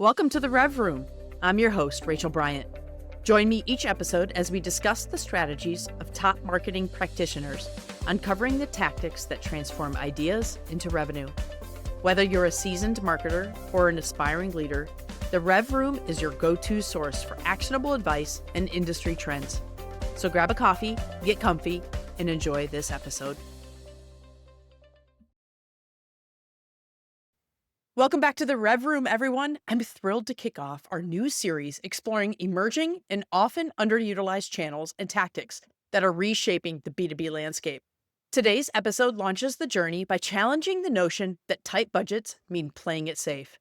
Welcome to the RevRoom. I'm your host, Rachel Bryant. Join me each episode as we discuss the strategies of top marketing practitioners, uncovering the tactics that transform ideas into revenue. Whether you're a seasoned marketer or an aspiring leader, the RevRoom is your go-to source for actionable advice and industry trends. So grab a coffee, get comfy, and enjoy this episode. Welcome back to the RevRoom, everyone. I'm thrilled to kick off our new series exploring emerging and often underutilized channels and tactics that are reshaping the B2B landscape. Today's episode launches the journey by challenging the notion that tight budgets mean playing it safe.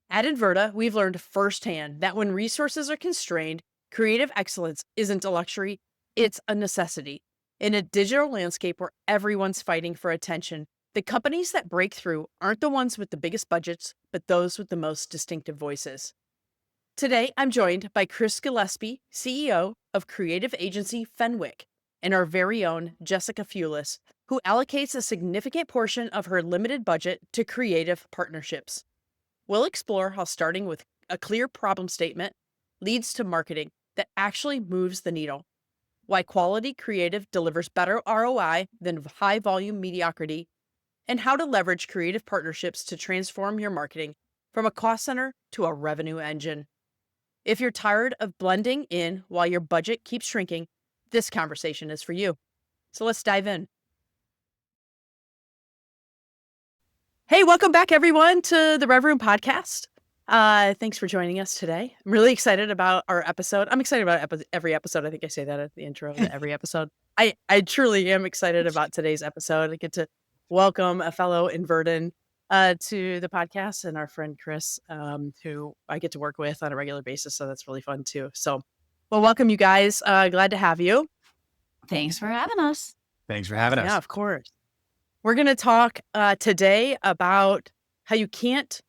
At Inverta, we've learned firsthand that when resources are constrained, creative excellence isn't a luxury, it's a necessity. In a digital landscape where everyone's fighting for attention, the companies that break through aren't the ones with the biggest budgets, but those with the most distinctive voices. Today, I'm joined by Chris Gillespie, CEO of creative agency Fenwick, and our very own Jessica Fulis, who allocates a significant portion of her limited budget to creative partnerships. We'll explore how starting with a clear problem statement leads to marketing that actually moves the needle, why quality creative delivers better ROI than high-volume mediocrity, and how to leverage creative partnerships to transform your marketing from a cost center to a revenue engine. If you're tired of blending in while your budget keeps shrinking, this conversation is for you. So let's dive in. Hey, welcome back, everyone, to the RevRoom podcast. Thanks for joining us today. I'm really excited about our episode. I'm excited about every episode. I think I say that at the intro of every episode. I truly am excited about today's episode. I get to welcome a fellow Invertan to the podcast, and our friend Chris, who I get to work with on a regular basis. So that's really fun too. So, well, welcome you guys. Glad to have you. Thanks for having us. Thanks for having us. Yeah, of course. We're going to talk today about how you can't,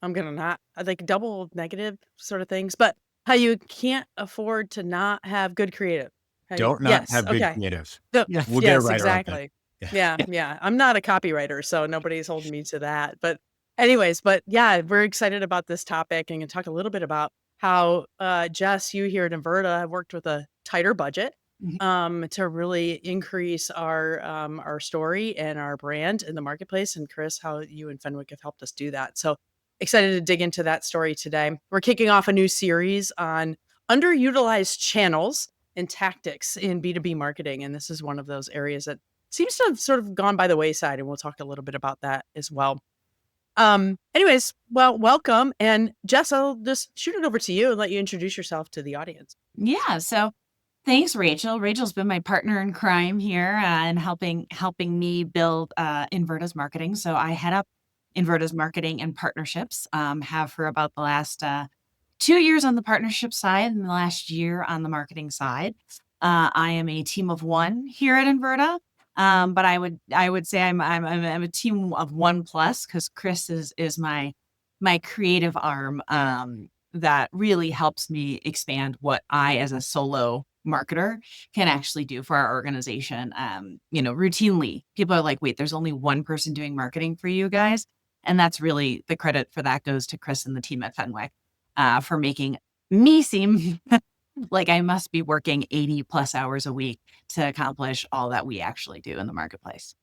I'm going to not like double negative sort of things, but how you can't afford to not have good creative. Don't not have good creative. We'll get it right. Exactly. Yeah. I'm not a copywriter, so nobody's holding me to that. But anyways, we're excited about this topic and can talk a little bit about how, Jess, you here at Inverta have worked with a tighter budget to really increase our story and our brand in the marketplace. And Chris, how you and Fenwick have helped us do that. So excited to dig into that story today. We're kicking off a new series on underutilized channels and tactics in B2B marketing. And this is one of those areas that seems to have sort of gone by the wayside, and we'll talk a little bit about that as well. Anyways, well, welcome. And Jess, I'll just shoot it over to you and let you introduce yourself to the audience. Yeah. So thanks, Rachel. Rachel's been my partner in crime here and helping me build Inverta's marketing. So I head up Inverta's marketing and partnerships, have for about the last 2 years on the partnership side and the last year on the marketing side. I am a team of one here at Inverta. But I would say I'm a team of 1+, because Chris is my creative arm that really helps me expand what I, as a solo marketer, can actually do for our organization. Routinely people are like, wait, there's only one person doing marketing for you guys. And that's really the credit for that goes to Chris and the team at Fenwick for making me seem like I must be working 80+ hours a week to accomplish all that we actually do in the marketplace.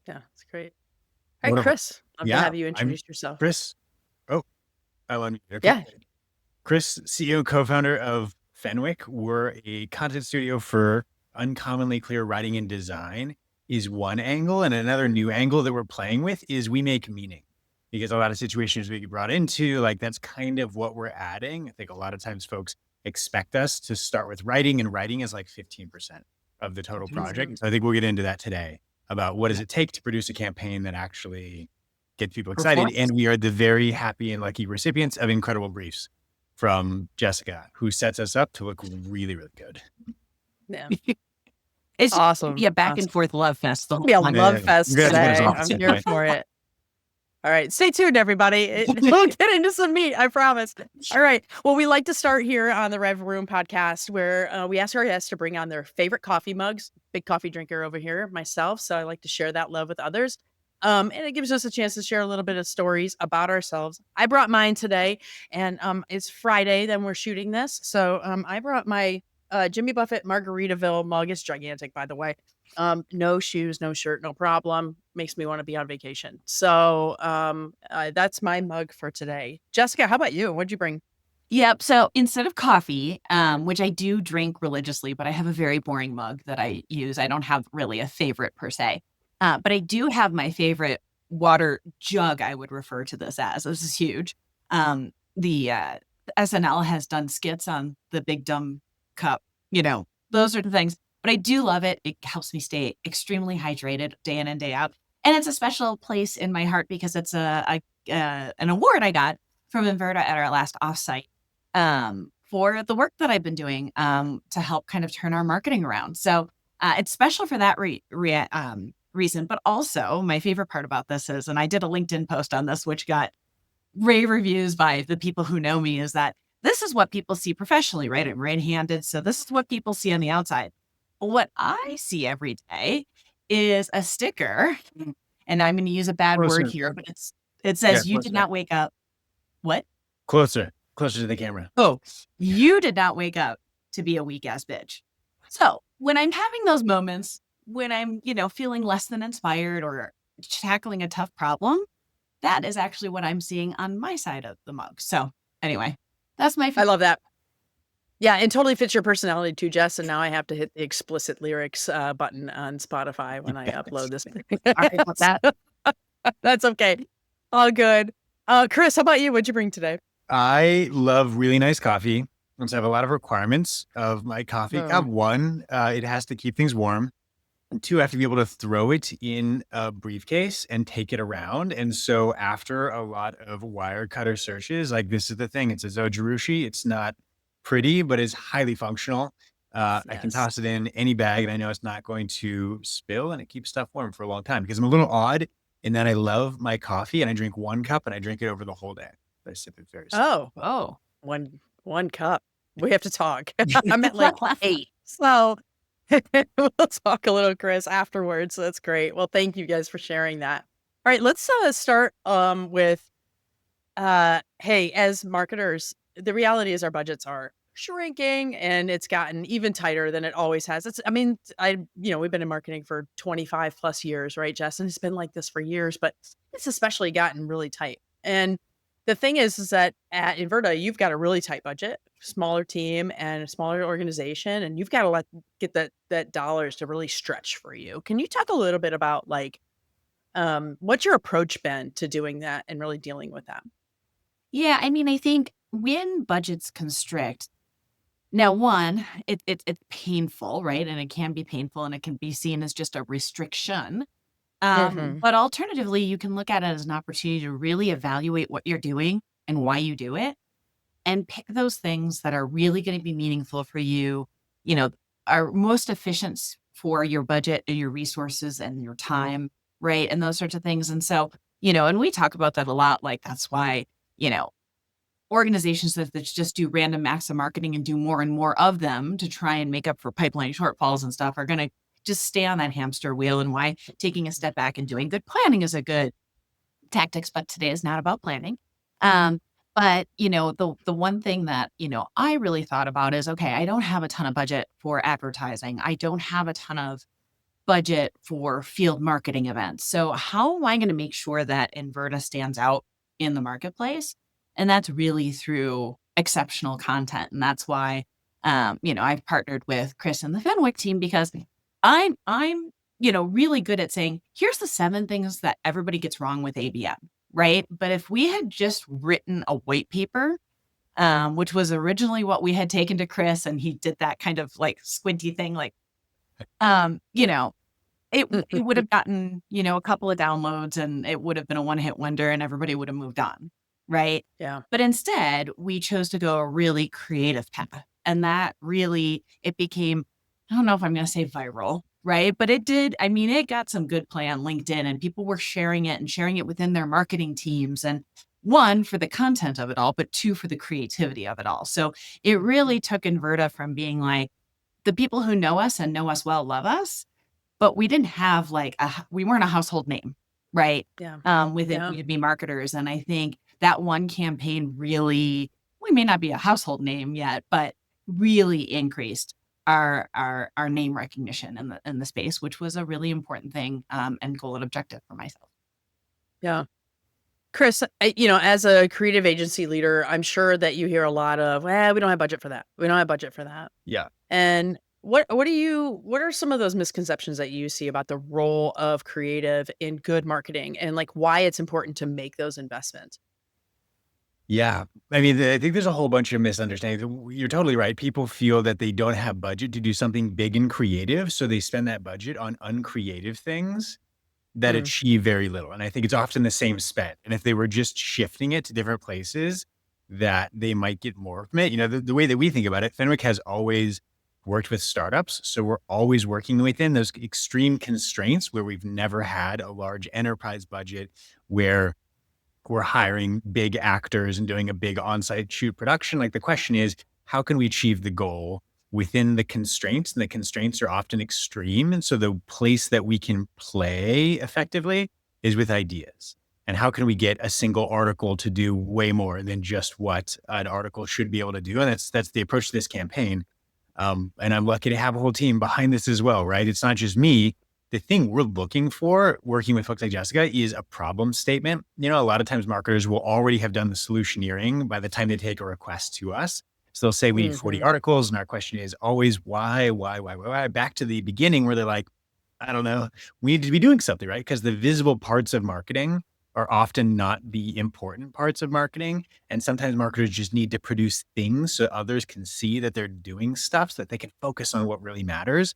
Yeah, that's great. All right, Chris, love to have you introduce yourself. Chris. Oh, I love you. Okay. Yeah. Chris, CEO, co-founder of Fenwick. We're a content studio for uncommonly clear writing and design is one angle. And another new angle that we're playing with is we make meaning. Because a lot of situations we get brought into, like that's kind of what we're adding. I think a lot of times folks expect us to start with writing, and writing is like 15% of the total project. So I think we'll get into that today about what does it take to produce a campaign that actually gets people excited. And we are the very happy and lucky recipients of incredible briefs from Jessica, who sets us up to look really, really good. Yeah. It's awesome. Yeah, back and forth love fest. Yeah, love fest today. I'm here for it. All right. Stay tuned, everybody. We'll get into some meat, I promise. All right. Well, we like to start here on the RevRoom podcast where we ask our guests to bring on their favorite coffee mugs. Big coffee drinker over here, myself. So I like to share that love with others. And it gives us a chance to share a little bit of stories about ourselves. I brought mine today, and it's Friday, then we're shooting this. So I brought my Jimmy Buffett Margaritaville mug. It's gigantic, by the way. No shoes, no shirt, no problem. Makes me want to be on vacation. So that's my mug for today. Jessica, how about you? What'd you bring? Yep. So instead of coffee, which I do drink religiously, but I have a very boring mug that I use. I don't have really a favorite per se. But I do have my favorite water jug, I would refer to this as. This is huge. The SNL has done skits on the big dumb cup, those are the things. But I do love it. It helps me stay extremely hydrated day in and day out. And it's a special place in my heart because it's an award I got from Inverta at our last offsite for the work that I've been doing to help kind of turn our marketing around. So it's special for that reason. But also, my favorite part about this is, and I did a LinkedIn post on this, which got rave reviews by the people who know me, is that this is what people see professionally, right? I'm right-handed. So this is what people see on the outside. What I see every day is a sticker, and I'm going to use a bad word Closer. here, but it says, Yeah, "You did not wake up." What? Closer to the camera. Oh, you did not wake up to be a weak ass bitch. So when I'm having those moments, when I'm, feeling less than inspired or tackling a tough problem, that is actually what I'm seeing on my side of the mug. So anyway, that's my I love that. Yeah, it totally fits your personality too, Jess. And now I have to hit the explicit lyrics button on Spotify when I upload this. Sorry about that. That's okay. All good. Chris, how about you? What'd you bring today? I love really nice coffee. And so I have a lot of requirements of my coffee. Oh. One, it has to keep things warm. And two, I have to be able to throw it in a briefcase and take it around. And so after a lot of wire cutter searches, like this is the thing, it's a Zojirushi. It's not pretty, but it's highly functional. I can Yes. toss it in any bag and I know it's not going to spill and it keeps stuff warm for a long time because I'm a little odd in that I love my coffee and I drink one cup and I drink it over the whole day. I sip it very slow. Oh, one cup. We have to talk. I'm at like 8. So we'll talk a little, Chris, afterwards. So that's great. Well, thank you guys for sharing that. All right, let's start with hey, as marketers, the reality is our budgets are shrinking and it's gotten even tighter than it always has. We've been in marketing for 25 plus years, right, Jess? And it's been like this for years, but it's especially gotten really tight. And the thing is that at Inverta, you've got a really tight budget, smaller team and a smaller organization, and you've got to get that dollars to really stretch for you. Can you talk a little bit about what's your approach been to doing that and really dealing with that? Yeah, I think when budgets constrict, now one, it's painful, right? And it can be painful and it can be seen as just a restriction. But alternatively, you can look at it as an opportunity to really evaluate what you're doing and why you do it and pick those things that are really going to be meaningful for you, are most efficient for your budget and your resources and your time, right? And those sorts of things. And so, and we talk about that a lot. Like that's why, organizations that just do random acts of marketing and do more and more of them to try and make up for pipeline shortfalls and stuff are going to just stay on that hamster wheel, and why taking a step back and doing good planning is a good tactics. But today is not about planning. But the one thing that, I really thought about is, okay, I don't have a ton of budget for advertising. I don't have a ton of budget for field marketing events. So how am I going to make sure that Inverta stands out in the marketplace? And that's really through exceptional content. And that's why, I've partnered with Chris and the Fenwick team, because I'm really good at saying, here's the 7 things that everybody gets wrong with ABM, right? But if we had just written a white paper, which was originally what we had taken to Chris, and he did that kind of like squinty thing, like, it would have gotten, a couple of downloads and it would have been a one-hit wonder and everybody would have moved on, right? Yeah. But instead, we chose to go a really creative path. And that really, it became, I don't know if I'm going to say viral, right? But it did. It got some good play on LinkedIn and people were sharing it and sharing it within their marketing teams. And 1, for the content of it all, but 2, for the creativity of it all. So it really took Inverta from being like, the people who know us and know us well love us, but we didn't have we weren't a household name, right? Yeah. Within Yeah. B2B marketers. And I think that one campaign really, we may not be a household name yet, but really increased our name recognition in the space, which was a really important thing and goal and objective for myself. Yeah. Chris, as a creative agency leader, I'm sure that you hear a lot of, well, we don't have budget for that. We don't have budget for that. Yeah. And what are some of those misconceptions that you see about the role of creative in good marketing and like why it's important to make those investments? Yeah. I mean, I think there's a whole bunch of misunderstandings. You're totally right. People feel that they don't have budget to do something big and creative. So they spend that budget on uncreative things that Mm, achieve very little. And I think it's often the same spend. And if they were just shifting it to different places, that they might get more from it. The way that we think about it, Fenwick has always worked with startups. So we're always working within those extreme constraints where we've never had a large enterprise budget where we're hiring big actors and doing a big on-site shoot production. Like the question is, how can we achieve the goal within the constraints? And the constraints are often extreme. And so the place that we can play effectively is with ideas. And how can we get a single article to do way more than just what an article should be able to do? And that's the approach to this campaign. And I'm lucky to have a whole team behind this as well, right? It's not just me. The thing we're looking for working with folks like Jessica is a problem statement. A lot of times marketers will already have done the solutioneering by the time they take a request to us. So they'll say we need 40 mhm. articles. And our question is always why? Back to the beginning where they're like, I don't know, we need to be doing something, right? Because the visible parts of marketing are often not the important parts of marketing. And sometimes marketers just need to produce things so others can see that they're doing stuff so that they can focus on what really matters.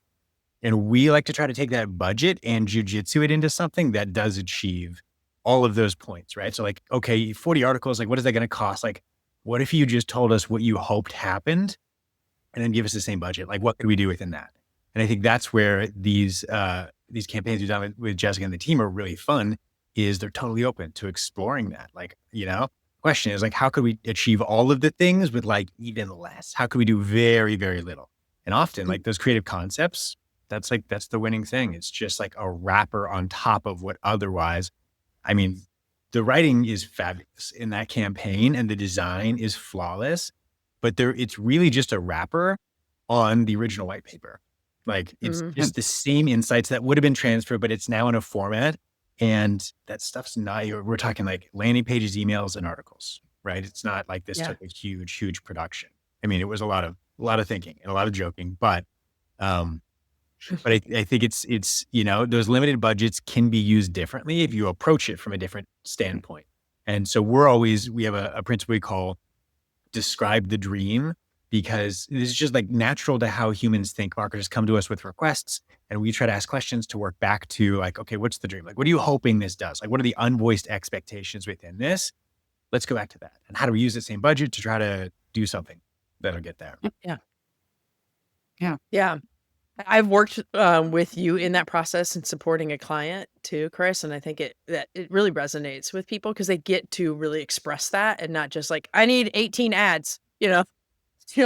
And we like to try to take that budget and jujitsu it into something that does achieve all of those points, right? So like, okay, 40 articles, like what is that going to cost? Like, what if you just told us what you hoped happened and then give us the same budget? Like, what could we do within that? And I think that's where these campaigns we've done with Jessica and the team are really fun, is they're totally open to exploring that. Like, question is like, how could we achieve all of the things with like even less? How could we do very, very little? And often like those creative concepts, that's the winning thing. It's just like a wrapper on top of what otherwise, I mean, the writing is fabulous in that campaign and the design is flawless, but it's really just a wrapper on the original white paper. Like it's Mhm. just the same insights that would have been transferred, but it's now in a format. And that stuff's not, we're talking like landing pages, emails, and articles, right? It's not like this Yeah. took a huge, huge production. I mean, it was a lot of thinking and a lot of joking, um, but I think those limited budgets can be used differently if you approach it from a different standpoint. And so we have a principle we call describe the dream, because this is just like natural to how humans think. Marketers come to us with requests and we try to ask questions to work back to like, okay, what's the dream? Like, what are you hoping this does? Like, what are the unvoiced expectations within this? Let's go back to that. And how do we use the same budget to try to do something that'll get there? Yeah. Yeah. Yeah. I've worked with you in that process and supporting a client too, Chris, and I think it really resonates with people because they get to really express that and not just like I need 18 ads. You're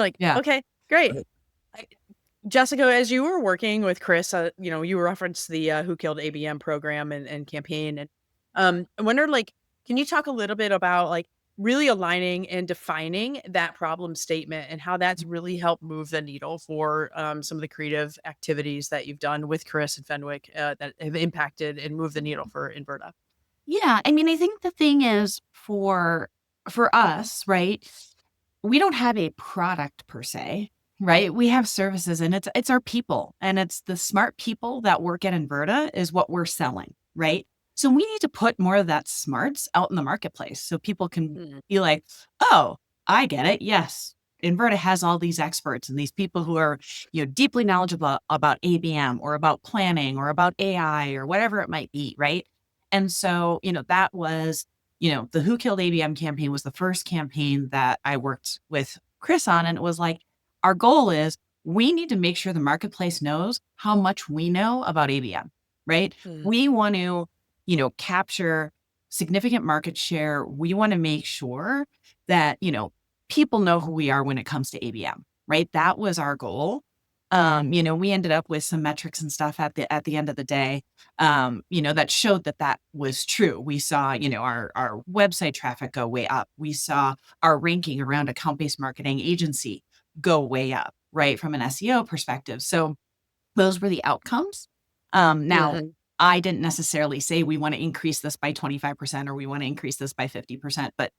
like, Yeah. okay, great. I, Jessica, as you were working with Chris, you referenced the Who Killed ABM program and campaign, and I wonder, like, can you talk a little bit about like really aligning and defining that problem statement and how that's really helped move the needle for some of the creative activities that you've done with Chris and Fenwick that have impacted and moved the needle for Inverta? Yeah. I mean, I think the thing is for us, right? We don't have a product per se, right? We have services and it's our people and it's the smart people that work at Inverta is what we're selling, right? So we need to put more of that smarts out in the marketplace so people can Mm, be like, oh, I get it. Yes. Inverta has all these experts and these people who are, deeply knowledgeable about ABM or about planning or about AI or whatever it might be, right? And so, that was the Who Killed ABM campaign was the first campaign that I worked with Chris on. And it was like, our goal is we need to make sure the marketplace knows how much we know about ABM, right? mm, We want to, capture significant market share. We want to make sure that, people know who we are when it comes to ABM, right? That was our goal. We ended up with some metrics and stuff at the end of the day, that showed that was true. We saw, our website traffic go way up. We saw our ranking around account-based marketing agency go way up, right? From an SEO perspective. So those were the outcomes. Now Mhm. I didn't necessarily say we want to increase this by 25% or we want to increase this by 50%, but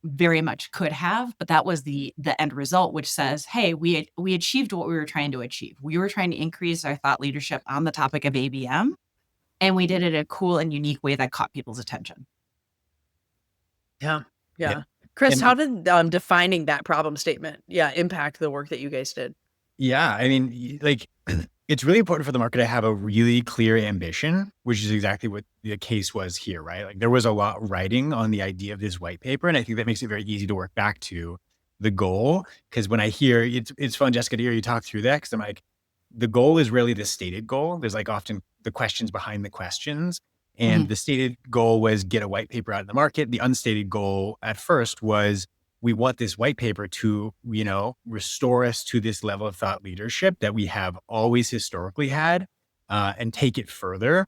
very much could have, but that was the end result, which says, hey, we achieved what we were trying to achieve. We were trying to increase our thought leadership on the topic of ABM, and we did it in a cool and unique way that caught people's attention. Yeah. Yeah. Yeah. Chris, And how did defining that problem statement, impact the work that you guys did? yeah, I mean, like, it's really important for the market to have a really clear ambition, which is exactly what the case was here, right? Like, there was a lot writing on the idea of this white paper, and I think that makes it very easy to work back to the goal. Because when I hear it's fun, Jessica, to hear you talk through that, because I'm like, the goal is really the stated goal. There's like often the questions behind the questions. And Mhm. the stated goal was get a white paper out in the market. The unstated goal at first was we want this white paper to, restore us to this level of thought leadership that we have always historically had, and take it further.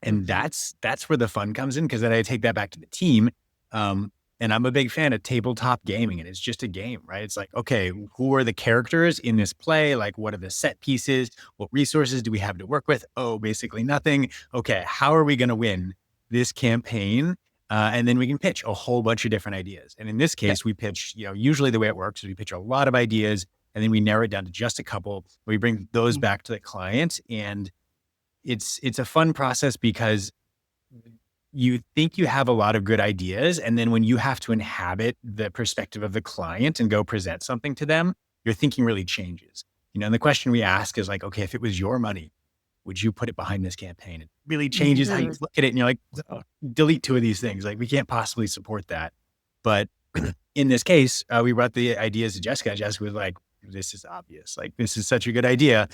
And Mhm. that's where the fun comes in, because then I take that back to the team. And I'm a big fan of tabletop gaming, and it's just a game, right? It's like, okay, who are the characters in this play? Like, what are the set pieces? What resources do we have to work with? Oh, basically nothing. Okay, how are we going to win this campaign? And then we can pitch a whole bunch of different ideas. And in this Yeah. case, we pitch, usually the way it works is we pitch a lot of ideas, and then we narrow it down to just a couple. We bring those Mhm. back to the client, and it's a fun process because you think you have a lot of good ideas, and then when you have to inhabit the perspective of the client and go present something to them, your thinking really changes. And the question we ask is like, okay, if it was your money, would you put it behind this campaign? It really changes how you Mhm. look at it, and you're like, "Oh, delete two of these things. Like, we can't possibly support that." But in this case, we brought the ideas to Jessica. Jessica was like, "This is obvious. Like, this is such a good idea."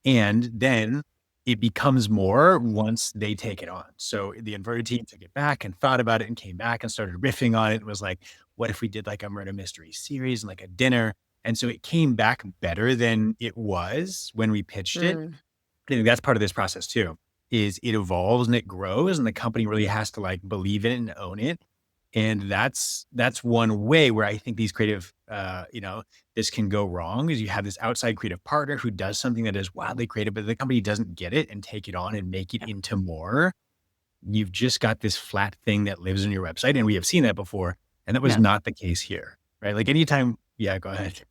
And then it becomes more once they take it on. So the Inverta team took it back and thought about it and came back and started riffing on it and was like, what if we did like a murder mystery series and like a dinner? And so it came back better than it was when we pitched it. Mm. I think that's part of this process too, is it evolves and it grows, and the company really has to like believe in it and own it. And that's one way where I think these creative, this can go wrong, is you have this outside creative partner who does something that is wildly creative, but the company doesn't get it and take it on and make it Yeah. into more. You've just got this flat thing that lives on your website. And we have seen that before. And that was Yeah. not the case here, right? Like anytime, yeah, go ahead.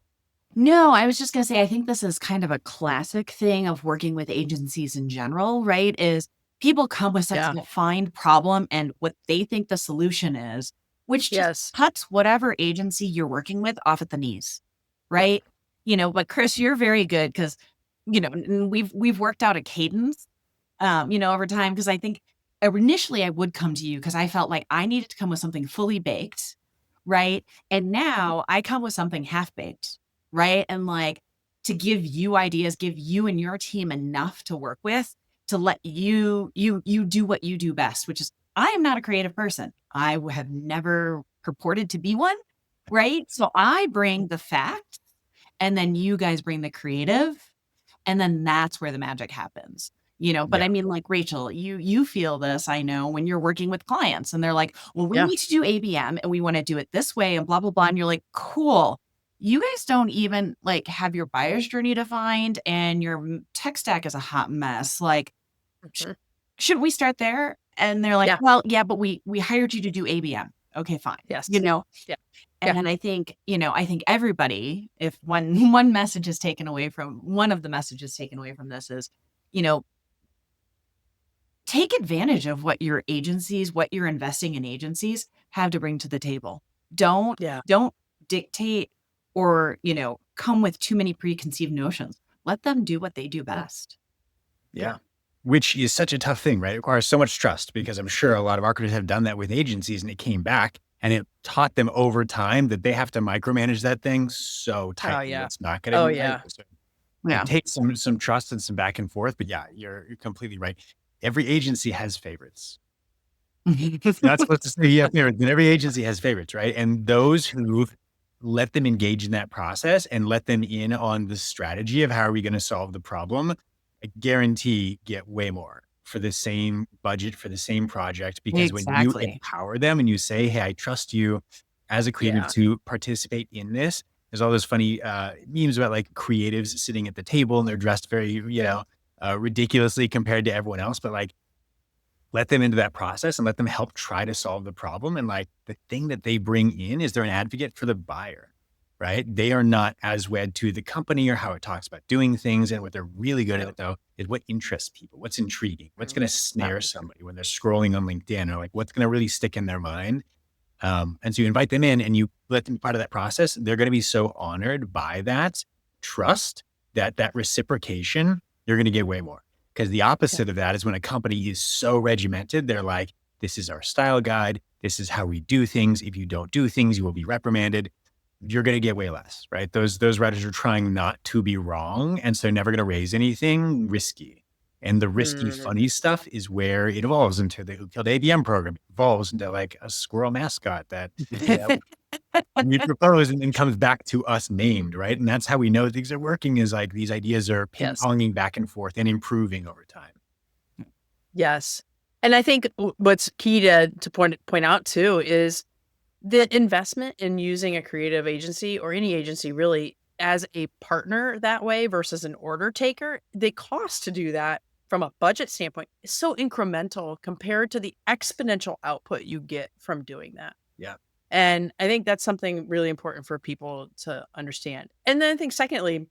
No, I was just gonna say, I think this is kind of a classic thing of working with agencies in general, right? Is people come with such a Yeah. defined problem and what they think the solution is, which just Yes. cuts whatever agency you're working with off at the knees, right? But Chris, you're very good because, and we've worked out a cadence, over time. Because I think initially I would come to you because I felt like I needed to come with something fully baked, right? And now I come with something half baked, right? And like to give you ideas, give you and your team enough to work with to let you do what you do best, which is I am not a creative person. Have never purported to be one, right? So I bring the facts and then you guys bring the creative, and then that's where the magic happens. But Yeah. I mean, like Rachel, you feel this, I know, when you're working with clients and they're like, well, we Yeah. need to do ABM and we want to do it this way and blah, blah, blah. And you're like, cool. You guys don't even like have your buyer's journey defined and your tech stack is a hot mess. Like, sh- Mhm. should we start there? And they're like, Yeah. well, yeah, but we hired you to do ABM. Okay, fine. Yes. Yeah. Yeah. And I think everybody, if one one message is taken away from one of the messages taken away from this is, you know, take advantage of what your agencies, what you're investing in agencies have to bring to the table. Don't Yeah. don't dictate or, come with too many preconceived notions. Let them do what they do best. Yeah. Which is such a tough thing, right? It requires so much trust, because I'm sure a lot of marketers have done that with agencies and it came back and it taught them over time that they have to micromanage that thing so Oh, tightly. yeah. It's not going to Oh, be right. yeah. So it Yeah. takes some trust and some back and forth, but yeah, you're completely right. Every agency has favorites. You're not supposed to say you have favorites, and every agency has favorites, right? And those who let them engage in that process and let them in on the strategy of how are we going to solve the problem, I guarantee get way more for the same budget, for the same project. Because when you Exactly. empower them and you say, hey, I trust you as a creative Yeah. to participate in this, there's all those funny memes about like creatives sitting at the table and they're dressed very, ridiculously compared to everyone else. But like, let them into that process and let them help try to solve the problem. And like the thing that they bring in is they're an advocate for the buyer, right? They are not as wed to the company or how it talks about doing things. And what they're really good at though is what interests people, what's intriguing, what's going to Yeah. snare somebody when they're scrolling on LinkedIn, or like what's going to really stick in their mind. And so you invite them in and you let them be part of that process. They're going to be so honored by that trust, that reciprocation, you're going to get way more. Because the opposite of that is when a company is so regimented, they're like, this is our style guide. This is how we do things. If you don't do things, you will be reprimanded. You're going to get way less, right? Those writers are trying not to be wrong. And so they're never going to raise anything risky. And the risky, Mhm. funny stuff is where it evolves into the Who Killed ABM program. It evolves into like a squirrel mascot that we propose and then comes back to us named, right? And that's how we know things are working, is like these ideas are Yes. ping-ponging back and forth and improving over time. Yes. And I think what's key to point out too is the investment in using a creative agency or any agency really as a partner that way versus an order taker. The cost to do that from a budget standpoint is so incremental compared to the exponential output you get from doing that. Yeah. And I think that's something really important for people to understand. And then I think secondly,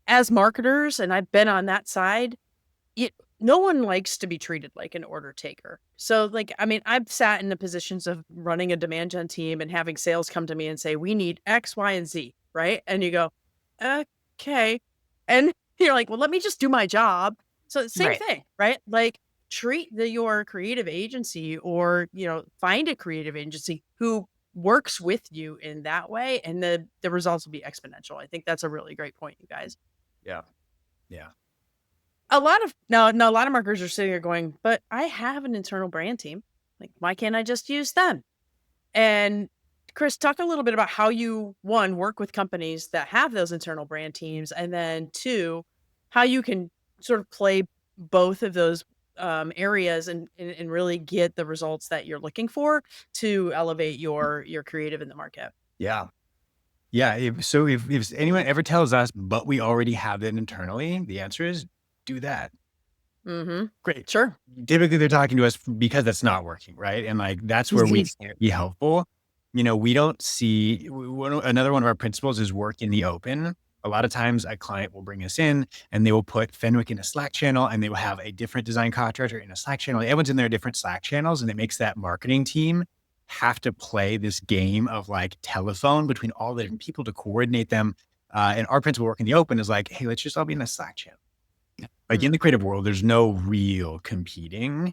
as marketers, and I've been on that side, it no one likes to be treated like an order taker. So like, I mean, I've sat in the positions of running a demand gen team and having sales come to me and say, we need X, Y, and Z, right? And you go, okay. And you're like, well, let me just do my job. So same Right. thing, right? Like treat your creative agency or, find a creative agency who works with you in that way. And the results will be exponential. I think that's a really great point, you guys. Yeah. Yeah. A lot of a lot of marketers are sitting there going, "But I have an internal brand team. Like, why can't I just use them?" And Chris, talk a little bit about how you, one, work with companies that have those internal brand teams, and then two, how you can sort of play both of those areas and really get the results that you're looking for to elevate your creative in the market. Yeah. Yeah. If anyone ever tells us, but we already have it internally, the answer is do that. Mm-hmm. Great. Sure. Typically they're talking to us because that's not working, right? And like, that's where we can't be helpful. We don't see, another one of our principles is work in the open. A lot of times a client will bring us in and they will put Fenwick in a Slack channel and they will have a different design contractor in a Slack channel. Everyone's in their different Slack channels, and it makes that marketing team have to play this game of like telephone between all the different people to coordinate them. And our principle work in the open is like, hey, let's just all be in a Slack channel. Like in the creative world, there's no real competing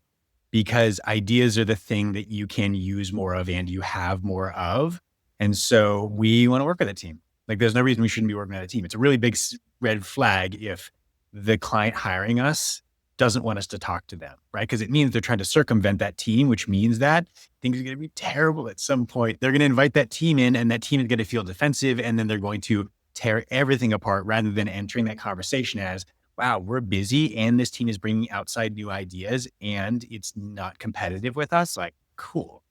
because ideas are the thing that you can use more of and you have more of. And so we want to work with a team. Like there's no reason we shouldn't be working with a team. It's a really big red flag if the client hiring us doesn't want us to talk to them, right? Because it means they're trying to circumvent that team, which means that things are going to be terrible at some point. They're going to invite that team in and that team is going to feel defensive, and then they're going to tear everything apart rather than entering that conversation as, wow, we're busy and this team is bringing outside new ideas and it's not competitive with us. Like, cool,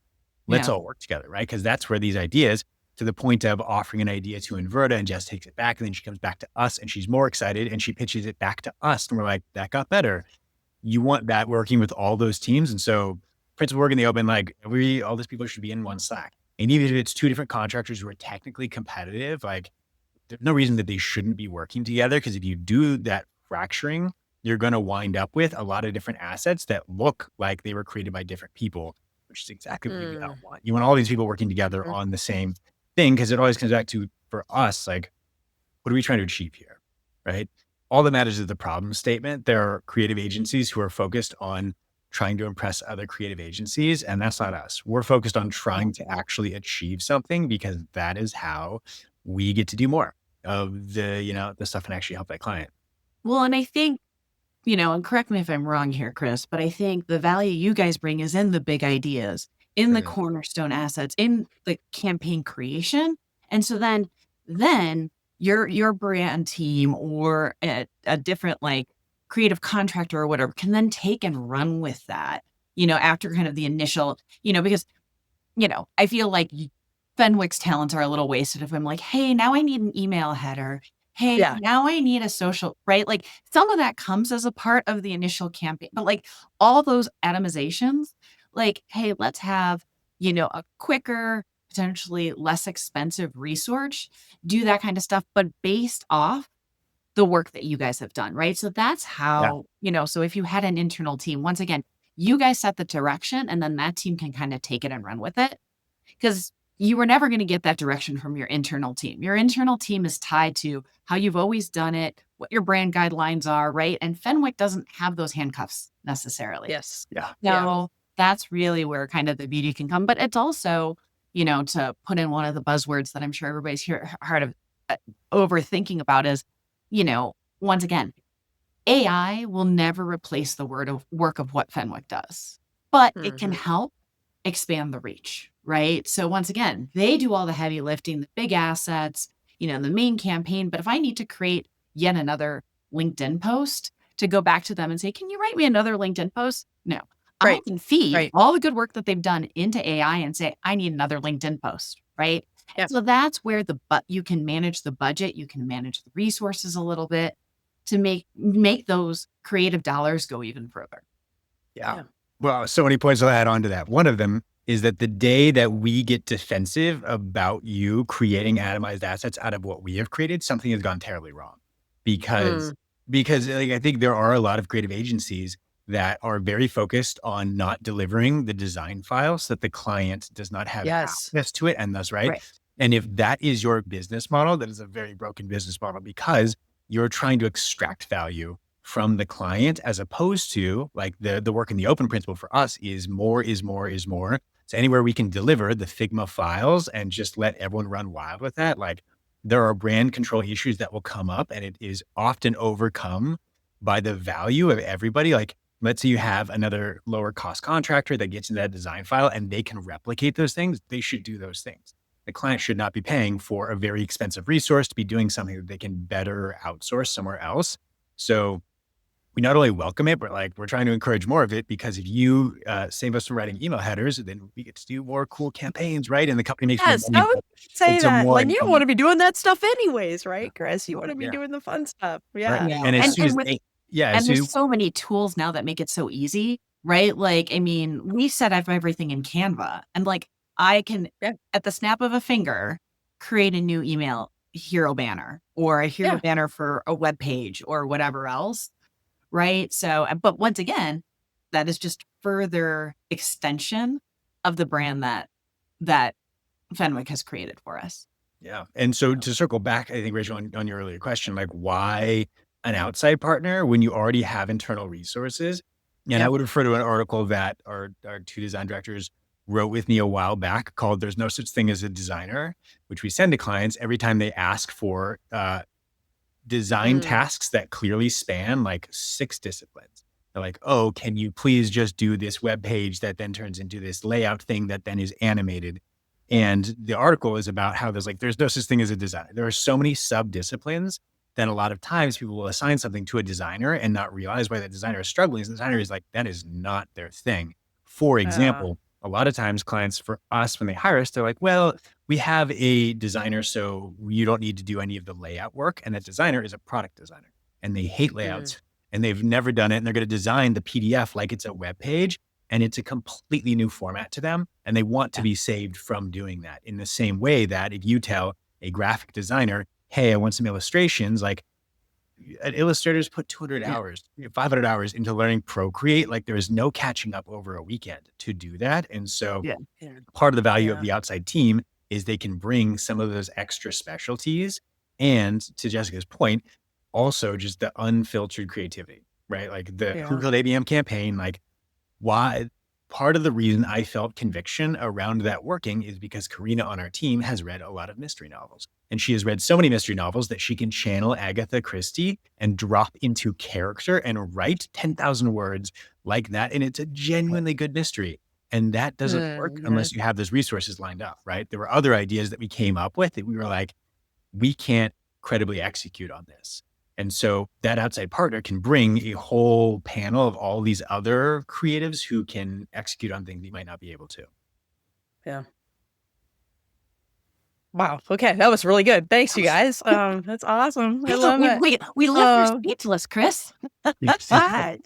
let's Yeah. all work together, right? Because that's where these ideas, to the point of offering an idea to Inverta and Jess takes it back and then she comes back to us and she's more excited and she pitches it back to us. And we're like, that got better. You want that working with all those teams. And so principal work in the open, like all these people should be in one Slack. And even if it's two different contractors who are technically competitive, like there's no reason that they shouldn't be working together. Because if you do that fracturing, you're going to wind up with a lot of different assets that look like they were created by different people, which is exactly what you don't want. You want all these people working together Mhm. on the same thing, because it always comes back to, for us, like, what are we trying to achieve here, right? All that matters is the problem statement. There are creative agencies who are focused on trying to impress other creative agencies, and that's not us. We're focused on trying to actually achieve something, because that is how we get to do more of the stuff and actually help that client. Well, and I think, and correct me if I'm wrong here, Chris, but I think the value you guys bring is in the big ideas, in the Mhm. cornerstone assets, in the campaign creation, And so then your brand team or a different like creative contractor or whatever can then take and run with that, after kind of the initial, because, I feel like Fenwick's talents are a little wasted if I'm like, hey, now I need an email header. Hey, Yeah. now I need a social, right? Like some of that comes as a part of the initial campaign, but like all those atomizations, like, hey, let's have, a quicker, potentially less expensive resource, do that kind of stuff, but based off the work that you guys have done, right? So that's Yeah. how, so if you had an internal team, once again, you guys set the direction and then that team can kind of take it and run with it. Because you were never going to get that direction from your internal team. Your internal team is tied to how you've always done it, what your brand guidelines are, right? And Fenwick doesn't have those handcuffs necessarily. Yes. Yeah. Yeah. So that's really where kind of the beauty can come. But it's also, to put in one of the buzzwords that I'm sure everybody's heard of overthinking about is, once again, AI will never replace the work of what Fenwick does, but it can Mhm. help expand the reach, right? So once again, they do all the heavy lifting, the big assets, the main campaign. But if I need to create yet another LinkedIn post to go back to them and say, can you write me another LinkedIn post? No. I Right. can feed Right. all the good work that they've done into AI and say, I need another LinkedIn post, right? Yeah. So that's where you can manage the budget, you can manage the resources a little bit to make those creative dollars go even further. Yeah. Yeah. Well, so many points I'll add on to that. One of them is that the day that we get defensive about you creating atomized assets out of what we have created, something has gone terribly wrong. Because, Mm. because like, I think there are a lot of creative agencies that are very focused on not delivering the design file so that the client does not have Yes. access to it. And that's right. Right. And if that is your business model, that is a very broken business model because you're trying to extract value from the client as opposed to like the work in the open principle for us is more is more is more. So anywhere we can deliver the Figma files and just let everyone run wild with that, like there are brand control issues that will come up and it is often overcome by the value of everybody. Like let's say you have another lower cost contractor that gets into that design file and they can replicate those things. They should do those things. The client should not be paying for a very expensive resource to be doing something that they can better outsource somewhere else. So we not only welcome it, but like we're trying to encourage more of it because if you save us from writing email headers, then we get to do more cool campaigns, right? And the company makes more Yes. I money. would say It's a that. more, Like, you don't want to be doing that stuff anyways, yeah, right, Chris? You want to be yeah, doing the fun stuff. right. Yeah. Yeah. And as And soon as they, yeah, as and soon, there's so many tools now that make it so easy, right? Like, I mean, we set up everything in Canva and like I can Yeah. at the snap of a finger create a new email hero banner or a hero Yeah. banner for a web page or whatever else, right? So, but once again, that is just further extension of the brand that Fenwick has created for us. yeah. And so So, to circle back, I think Rachel, on your earlier question, like why an outside partner when you already have internal resources? And I Yeah. would refer to an article that our two design directors wrote with me a while back called "There's No Such Thing as a Designer," which we send to clients every time they ask for design Mm. tasks that clearly span like 6 disciplines. They're like, "Oh, can you please just do this web page that then turns into this layout thing that then is animated?" And the article is about how there's no such thing as a designer. There are so many sub-disciplines that a lot of times people will assign something to a designer and not realize why the designer is struggling. The designer is like, that is not their thing. For example, a lot of times clients for us, when they hire us, they're like, well, we have a designer, so you don't need to do any of the layout work. And that designer is a product designer and they hate Mm. layouts and they've never done it. And they're going to design the PDF like it's a web page and it's a completely new format to them. And they want to yeah. be saved from doing that in the same way that if you tell a graphic designer, hey, I want some illustrations, like illustrators put 200 Yeah. hours, 500 hours into learning Procreate. Like there is no catching up over a weekend to do that. And so Yeah. Yeah. part of the value of Yeah. the outside team is they can bring some of those extra specialties. And to Jessica's point, also just the unfiltered creativity, right? Like the Who Yeah. Killed ABM campaign, like why part of the reason I felt conviction around that working is because Karina on our team has read a lot of mystery novels. And she has read so many mystery novels that she can channel Agatha Christie and drop into character and write 10,000 words like that. And it's a genuinely good mystery. And that doesn't work Mhm. unless you have those resources lined up, right? There were other ideas that we came up with that we were like, we can't credibly execute on this. And so that outside partner can bring a whole panel of all these other creatives who can execute on things you might not be able to. Yeah. Wow. Okay, that was really good. Thanks, you guys. That's awesome. I love it. We left her Um, speechless, Chris. ah,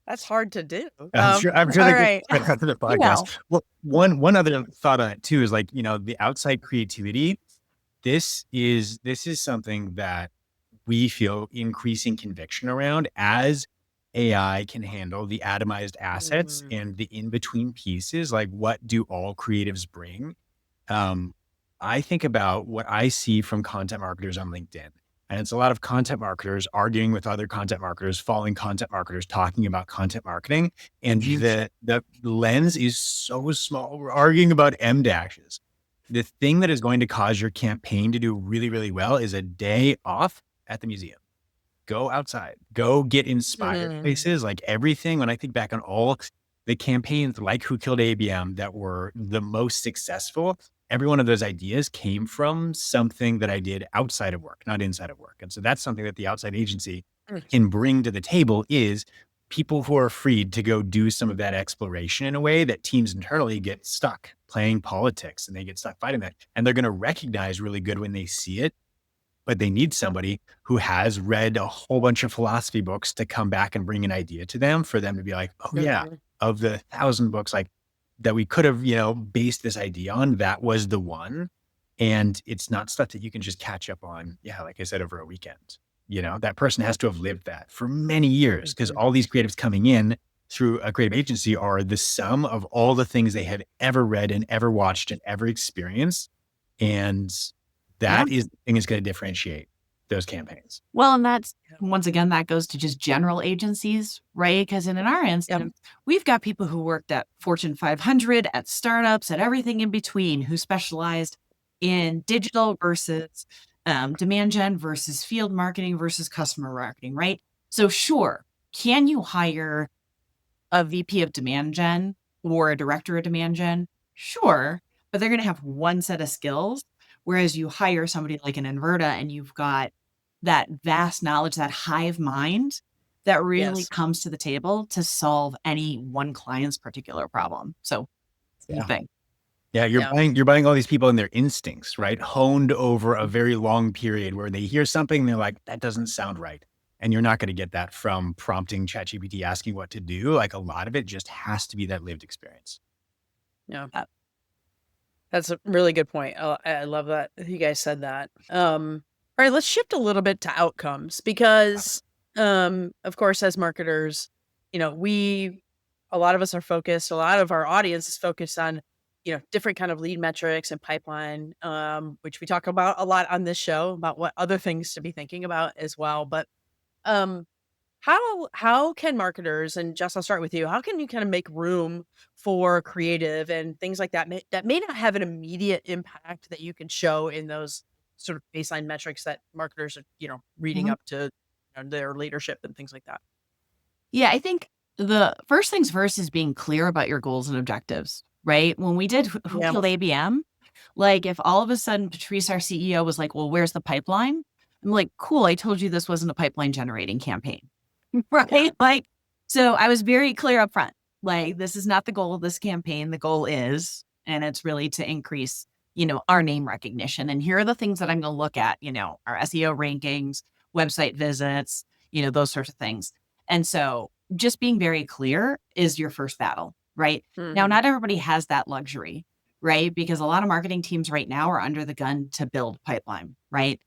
that's hard to do. I'm sure All they get right. right after the You podcast. know. Well, one other thought on it too is like, the outside creativity. This is something that we feel increasing conviction around as AI can handle the atomized assets Mm, and the in-between pieces. Like, what do all creatives bring? Um, I think about what I see from content marketers on LinkedIn. And it's a lot of content marketers arguing with other content marketers, following content marketers, talking about content marketing. And the lens is so small. We're arguing about M dashes. The thing that is going to cause your campaign to do really, really well is a day off at the museum. Go outside, go get inspired mhm. places. Like everything, when I think back on all the campaigns like Who Killed ABM that were the most successful, every one of those ideas came from something that I did outside of work, not inside of work. And so that's something that the outside agency Mm, can bring to the table is people who are freed to go do some of that exploration in a way that teams internally get stuck playing politics and they get stuck fighting that. And they're going to recognize really good when they see it, but they need somebody who has read a whole bunch of philosophy books to come back and bring an idea to them for them to be like, oh yeah, mhm. of the 1,000 books like that we could have, based this idea on, that was the one. And it's not stuff that you can just catch up on. Yeah. Like I said, over a weekend, that person has to have lived that for many years because Mhm. all these creatives coming in through a creative agency are the sum of all the things they have ever read and ever watched and ever experienced. And Yeah. that is the thing that's going to differentiate those campaigns. Well, and that's Yeah. once again, that goes to just general agencies, right? Because in our Yep. instance, we've got people who worked at Fortune 500, at startups, at everything in between, who specialized in digital versus demand gen versus field marketing versus customer marketing, right? So, sure, can you hire a VP of demand gen or a director of demand gen? Sure, but they're going to have one set of skills. Whereas you hire somebody like an Inverta and you've got that vast knowledge, that hive mind that really Yes. comes to the table to solve any one client's particular problem. So, same Yeah. thing. Yeah. You're Yeah. buying all these people and their instincts, right? Honed over a very long period where they hear something, they're like, that doesn't sound right. And you're not going to get that from prompting ChatGPT asking what to do. Like a lot of it just has to be that lived experience. Yeah. Uh, That's a really good point. I love that you guys said that. All right, let's shift a little bit to outcomes because, of course, as marketers, a lot of us are focused. A lot of our audience is focused on, different kind of lead metrics and pipeline, which we talk about a lot on this show about what other things to be thinking about as well. But um, how can marketers, and Jess, I'll start with you. How can you kind of make room for creative and things like that that may not have an immediate impact that you can show in those sort of baseline metrics that marketers are, reading mhm. up to their leadership and things like that? Yeah, I think the first things first is being clear about your goals and objectives, right? When we did Who Yeah. Killed ABM, like if all of a sudden Patrice, our CEO, was like, well, where's the pipeline? I'm like, cool, I told you this wasn't a pipeline generating campaign, Yeah. right? Like, so I was very clear up front. Like, this is not the goal of this campaign. The goal is, and it's really to increase, our name recognition. And here are the things that I'm going to look at, our SEO rankings, website visits, those sorts of things. And so just being very clear is your first battle, right? Now, Hmm. not everybody has that luxury, right? Because a lot of marketing teams right now are under the gun to build pipeline, right?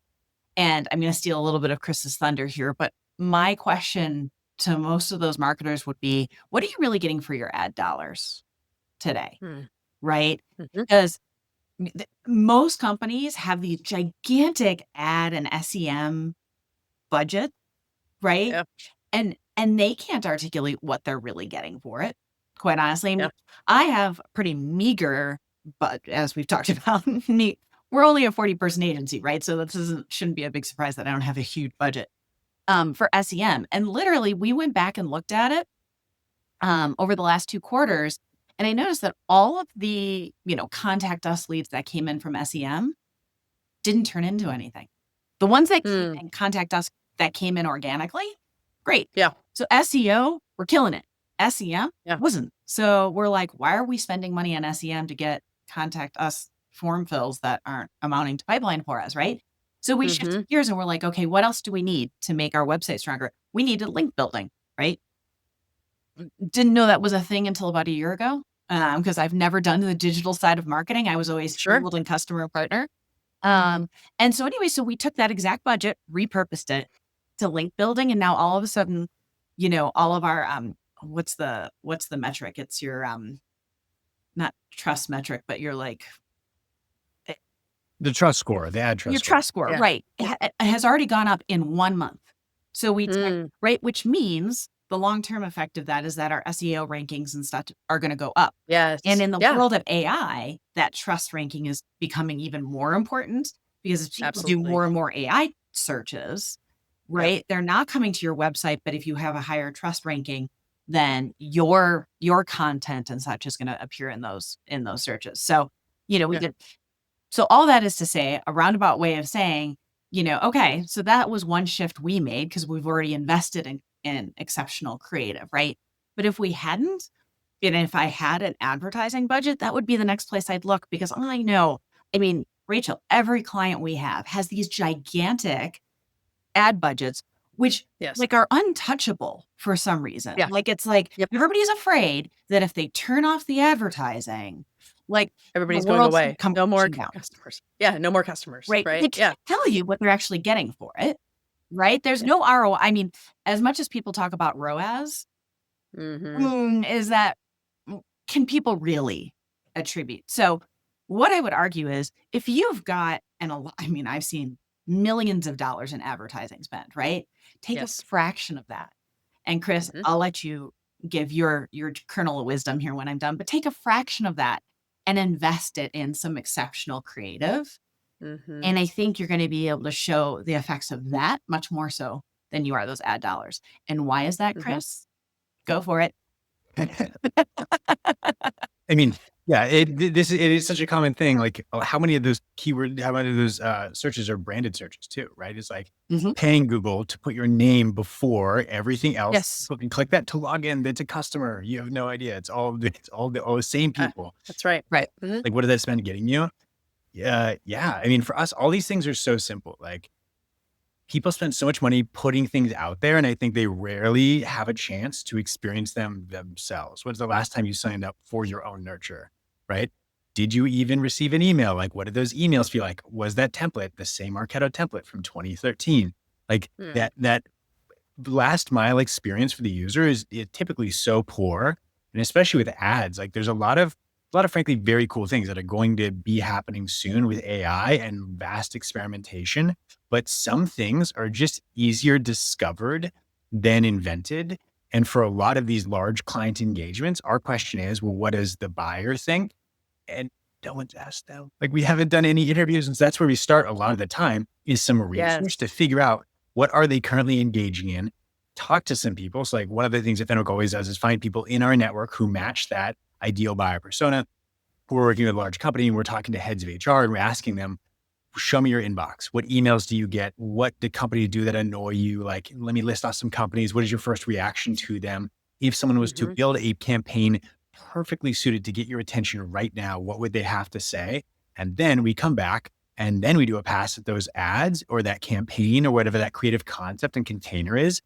And I'm going to steal a little bit of Chris's thunder here, but my question to most of those marketers would be, what are you really getting for your ad dollars today? Hmm. Right? Hmm. Because most companies have these gigantic ad and SEM budget, right? Yeah. And they can't articulate what they're really getting for it. Quite honestly, I Yeah. mean, I have pretty meager, but as we've talked about, we're only a 40-person agency, right? So this shouldn't be a big surprise that I don't have a huge budget for SEM. And literally, we went back and looked at it over the last 2 quarters, And I noticed that all of the, contact us leads that came in from SEM didn't turn into anything. The ones that came Mm. in, contact us that came in organically, great. Yeah. So SEO, we're killing it. SEM Yeah. wasn't. So we're like, why are we spending money on SEM to get contact us form fills that aren't amounting to pipeline for us, right? So we shifted gears and we're like, okay, what else do we need to make our website stronger? We needed link building, right? Didn't know that was a thing until about a year ago, because I've never done the digital side of marketing. I was always Sure. field and customer partner. And so anyway, so we took that exact budget, repurposed it to link building. And now all of a sudden, all of our, what's the metric? It's your, not trust metric, but you're like, The trust score, the ad trust your score. trust score, Yeah. right? It has already gone up in 1 month. So we, Mm. right, which means the long-term effect of that is that our SEO rankings and stuff are going to go up. Yes. And in the Yeah. world of AI, that trust ranking is becoming even more important because as people do Absolutely. more and more AI searches, right? They're not coming to your website, but if you have a higher trust ranking, then your content and such is going to appear in those searches. So, we Yeah. did. So all that is to say, a roundabout way of saying, okay, so that was one shift we made because we've already invested in exceptional creative, right? But if we hadn't, and if I had an advertising budget, that would be the next place I'd look because I know, Rachel, every client we have has these gigantic ad budgets, which Yes. like are untouchable for some reason. Yeah. Like it's like Yep. everybody's afraid that if they turn off the advertising, like Everybody's the going world's gonna away. come No more crashing down. customers. Yeah. No more customers. Right. They Right. Yeah. can't tell you what they're actually getting for it. Right. There's no ROI. As much as people talk about ROAS, is that can people really attribute? So what I would argue is if you've got, I've seen millions of dollars in advertising spend, right? Take Yes. a fraction of that. And Chris, I'll let you give your kernel of wisdom here when I'm done, but take a fraction of that and invest it in some exceptional creative. And I think you're going to be able to show the effects of that much more so than you are those ad dollars. And why is that, Chris? Go for it. It is such a common thing. Like how many of those searches are branded searches too, right? It's like paying Google to put your name before everything else. Yes. People can click that to log in. That's a customer. You have no idea. It's all the same people. That's right. Right. Like, what did that spend getting you? Yeah. For us, all these things are so simple. Like people spend so much money putting things out there, and I think they rarely have a chance to experience them themselves. When's the last time you signed up for your own nurture, right? Did you even receive an email? Like, what did those emails feel like? Was that template the same Marketo template from 2013? Like that last mile experience for the user is typically so poor. And especially with ads, like there's a lot of frankly very cool things that are going to be happening soon with AI and vast experimentation. But some things are just easier discovered than invented. And for a lot of these large client engagements, our question is, well, what does the buyer think? And no one's asked them. Like we haven't done any interviews, and so that's where we start a lot of the time is some research to figure out what are they currently engaging in. Talk to some people. So like one of the things that Fenwick always does is find people in our network who match that ideal buyer persona. We're working with a large company and we're talking to heads of HR and we're asking them, show me your inbox. What emails do you get? What did companies do that annoy you? Like, let me list off some companies. What is your first reaction to them? If someone was to build a campaign perfectly suited to get your attention right now, what would they have to say? And then we come back and then we do a pass at those ads or that campaign or whatever that creative concept and container is.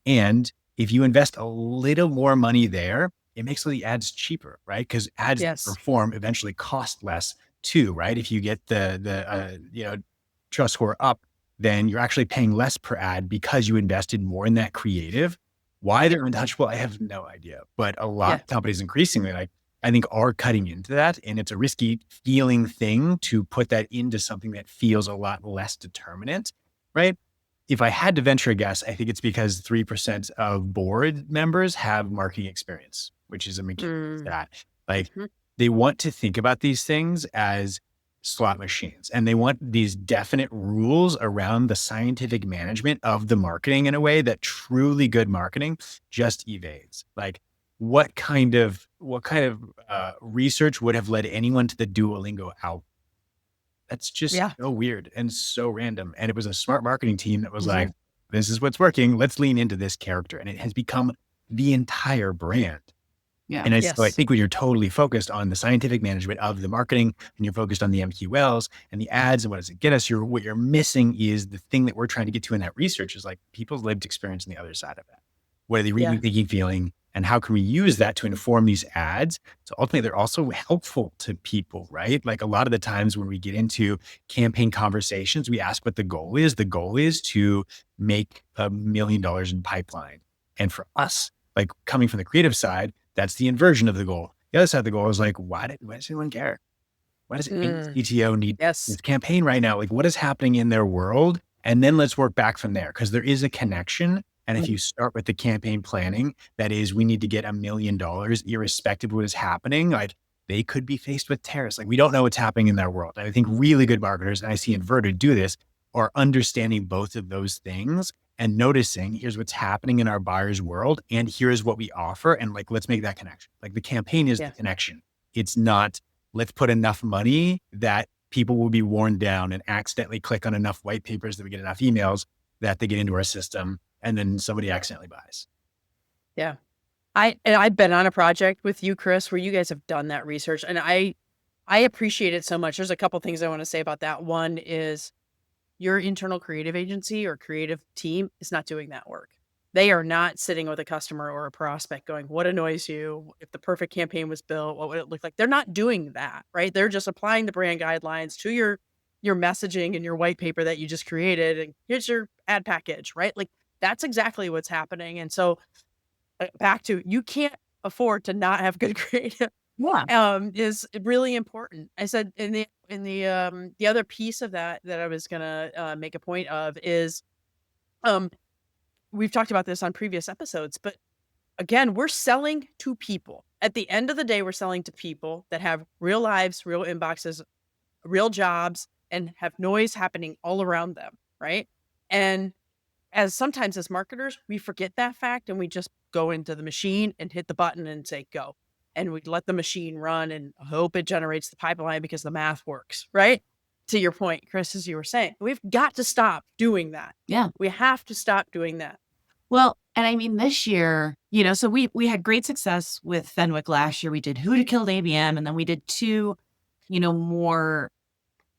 And if you invest a little more money there, it makes the ads cheaper, right? Because ads that perform eventually cost less too, right? If you get the trust score up, then you're actually paying less per ad because you invested more in that creative. Why they're untouchable, I have no idea. But a lot of companies increasingly, I think, are cutting into that. And it's a risky feeling thing to put that into something that feels a lot less determinate, right? If I had to venture a guess, I think it's because 3% of board members have marketing experience, which is a mechanic stat. Like they want to think about these things as slot machines, and they want these definite rules around the scientific management of the marketing in a way that truly good marketing just evades. Like what kind of research would have led anyone to the Duolingo album? That's just Yeah. so weird and so random. And it was a smart marketing team that was like, Mhm. this is what's working. Let's lean into this character. And it has become the entire brand. Yeah. And I Yes. think when you're totally focused on the scientific management of the marketing and you're focused on the MQLs and the ads and what does it get us, what you're missing is the thing that we're trying to get to in that research is like people's lived experience on the other side of that. What are they Yeah. reading, thinking, feeling? And how can we use that to inform these ads? So ultimately, they're also helpful to people, right? Like a lot of the times when we get into campaign conversations, we ask what the goal is. The goal is to make $1 million in pipeline. And for us, like coming from the creative side, that's the inversion of the goal. The other side of the goal is like, why does anyone care? Why does any Mm. CTO need Yes. this campaign right now? Like, what is happening in their world? And then let's work back from there because there is a connection. And if Mhm. you start with the campaign planning, that is, we need to get $1 million, irrespective of what is happening. Like, they could be faced with tariffs. Like, we don't know what's happening in their world. And I think really good marketers, and I see Inverta do this, are understanding both of those things and noticing here's what's happening in our buyer's world. And here's what we offer. And like, let's make that connection. Like, the campaign is the Yeah. connection. It's not, let's put enough money that people will be worn down and accidentally click on enough white papers that we get enough emails that they get into our system and then somebody accidentally buys. Yeah. I've been on a project with you, Chris, where you guys have done that research, and I appreciate it so much. There's a couple things I want to say about that. One is your internal creative agency or creative team is not doing that work. They are not sitting with a customer or a prospect going, what annoys you? If the perfect campaign was built, what would it look like? They're not doing that, right? They're just applying the brand guidelines to your messaging and your white paper that you just created. And here's your ad package, right? Like that's exactly what's happening. And so back to you can't afford to not have good creative Yeah. is really important. I said the other piece of that I was gonna make a point of is um we've talked about this on previous episodes, but again, we're selling to people. At the end of the day, we're selling to people that have real lives, real inboxes, real jobs, and have noise happening all around them, right? And as sometimes as marketers, we forget that fact and we just go into the machine and hit the button and say go. And we let the machine run and hope it generates the pipeline because the math works, right? To your point, Chris, as you were saying, we've got to stop doing that. Yeah. We have to stop doing that. Well, and I mean, this year, so we had great success with Fenwick last year. We did Who to Kill ABM, and then we did two, more,